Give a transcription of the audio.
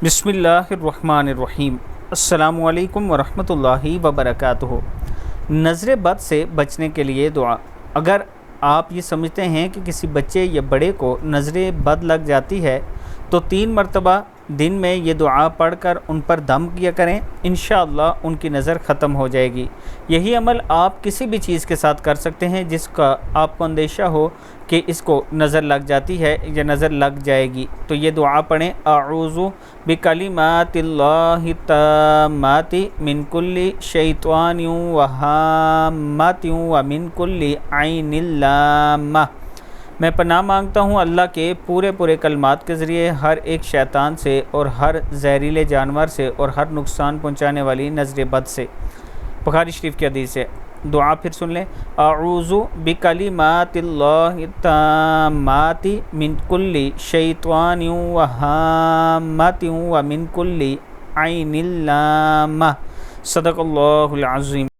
بسم اللہ الرحمن الرحیم۔ السلام علیکم ورحمۃ اللہ وبرکاتہ۔ نظر بد سے بچنے کے لیے دعا۔ اگر آپ یہ سمجھتے ہیں کہ کسی بچے یا بڑے کو نظر بد لگ جاتی ہے تو 3 مرتبہ دن میں یہ دعا پڑھ کر ان پر دم کیا کریں، انشاءاللہ ان کی نظر ختم ہو جائے گی۔ یہی عمل آپ کسی بھی چیز کے ساتھ کر سکتے ہیں جس کا آپ کو اندیشہ ہو کہ اس کو نظر لگ جاتی ہے یا نظر لگ جائے گی، تو یہ دعا پڑھیں: اعوذ بکلمات اللہ التامات من کل شیطان وہامۃ ومن کل عین لامہ۔ میں پناہ مانگتا ہوں اللہ کے پورے کلمات کے ذریعے ہر ایک شیطان سے اور ہر زہریلے جانور سے اور ہر نقصان پہنچانے والی نظر بد سے۔ بخاری شریف کی حدیث ہے۔ دعا پھر سن لیں: اعوذ بکلمات اللہ التامات من کل شیطان وہامۃ ومن کل عین لامہ۔ صدق اللہ العظیم۔